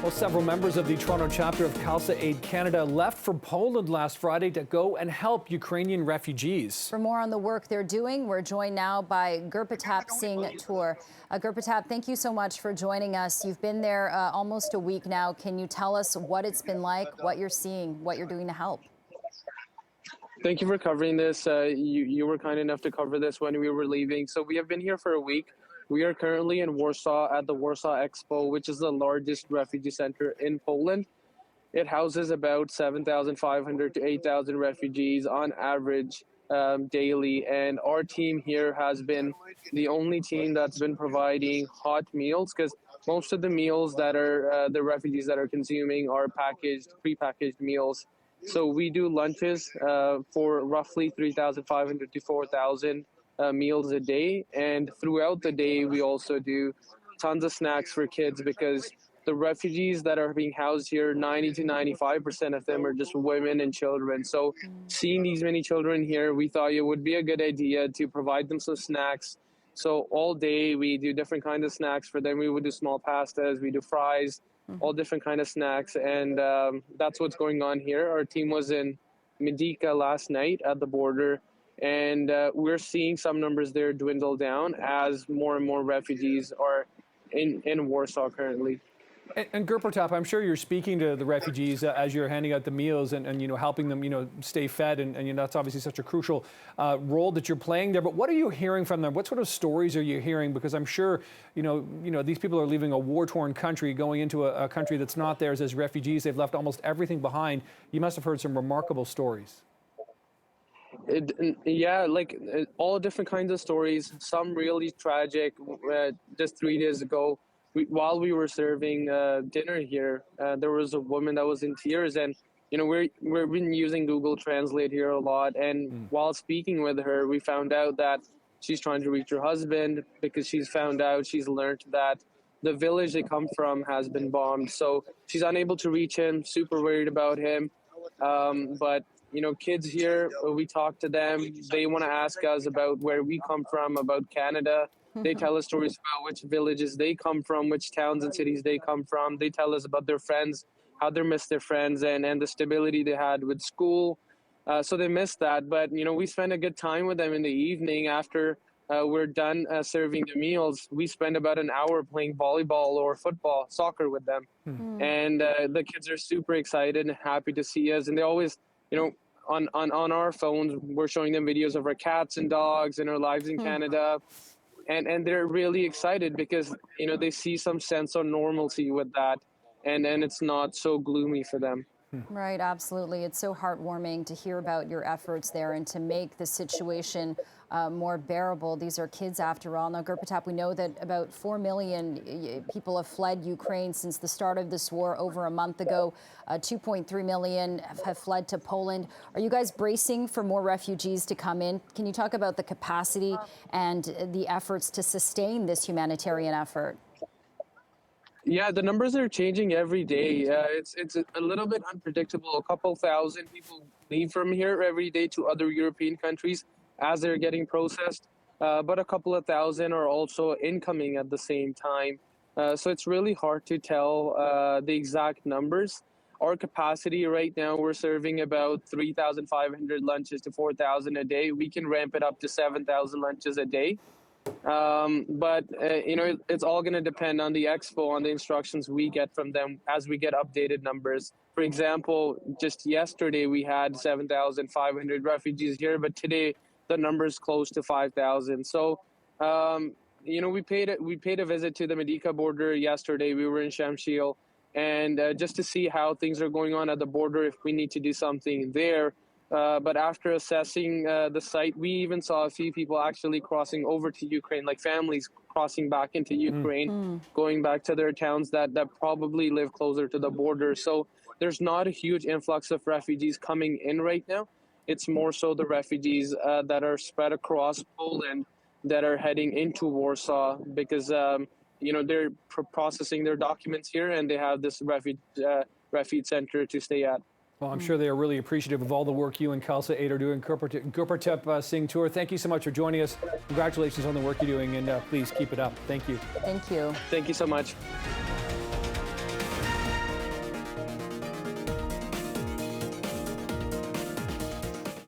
Well, several members of the Toronto chapter of Khalsa Aid Canada left for Poland last Friday to go and help Ukrainian refugees. For more on the work they're doing, we're joined now by Gurpratap Singh Tour. Gurpratap, thank you so much for joining us. You've been there almost a week now. Can you tell us what it's been like, what you're seeing, what you're doing to help? Thank you for covering this. You were kind enough to cover this when we were leaving. So we have been here for a week. We are currently in Warsaw at the Warsaw Expo, which is the largest refugee center in Poland. It houses about 7,500 to 8,000 refugees on average daily. And our team here has been the only team that's been providing hot meals, because most of the meals that are the refugees that are consuming are prepackaged meals. So we do lunches for roughly 3,500 to 4,000 meals a day, and throughout the day we also do tons of snacks for kids, because the refugees that are being housed here, 90 to 95% of them are just women and children. So seeing these many children here, we thought it would be a good idea to provide them some snacks. So all day we do different kinds of snacks for them. We would do small pastas, we do fries, all different kind of snacks, and that's what's going on here. Our team was in Medyka last night at the border, and we're seeing some numbers there dwindle down as more and more refugees are in Warsaw currently. And Gurpratap, I'm sure you're speaking to the refugees as you're handing out the meals and helping them stay fed, and that's obviously such a crucial role that you're playing there. But what are you hearing from them? What sort of stories are you hearing? Because I'm sure these people are leaving a war-torn country, going into a country that's not theirs as refugees. They've left almost everything behind. You must have heard some remarkable stories. Yeah, all different kinds of stories. Some really tragic. Just 3 days ago, while we were serving dinner here, there was a woman that was in tears, and we've been using Google Translate here a lot. And while speaking with her, we found out that she's trying to reach her husband, because she's learned that the village they come from has been bombed. So she's unable to reach him. Super worried about him. But kids here, we talk to them. They want to ask us about where we come from, about Canada. They tell us stories about which villages they come from, which towns and cities they come from. They tell us about their friends, how they miss their friends, and the stability they had with school. So they miss that. But, we spend a good time with them in the evening after we're done serving the meals. We spend about an hour playing volleyball or football, soccer with them. And the kids are super excited and happy to see us. And they always, on our phones, we're showing them videos of our cats and dogs and our lives in Canada. And they're really excited because, they see some sense of normalcy with that, and it's not so gloomy for them. Right, absolutely. It's so heartwarming to hear about your efforts there and to make the situation more bearable. These are kids, after all. Now, Gurpratap, we know that about 4 million people have fled Ukraine since the start of this war over a month ago. 2.3 million have fled to Poland. Are you guys bracing for more refugees to come in? Can you talk about the capacity and the efforts to sustain this humanitarian effort? Yeah, the numbers are changing every day. It's a little bit unpredictable. A couple thousand people leave from here every day to other European countries as they're getting processed. But a couple of thousand are also incoming at the same time. So it's really hard to tell the exact numbers. Our capacity right now, we're serving about 3,500 lunches to 4,000 a day. We can ramp it up to 7,000 lunches a day. But it's all going to depend on the expo, on the instructions we get from them as we get updated numbers. For example, just yesterday we had 7,500 refugees here, but today the number is close to 5,000. So, we paid a visit to the Medyka border yesterday. We were in Shamshil, and just to see how things are going on at the border, if we need to do something there. But after assessing the site, we even saw a few people actually crossing over to Ukraine, like families crossing back into Ukraine, going back to their towns that probably live closer to the border. So there's not a huge influx of refugees coming in right now. It's more so the refugees that are spread across Poland that are heading into Warsaw, because they're processing their documents here, and they have this refuge center to stay at. Well, I'm sure they are really appreciative of all the work you and Khalsa Aid are doing. Gurpratap Singh Tour, thank you so much for joining us. Congratulations on the work you're doing, and please keep it up. Thank you. Thank you. Thank you so much.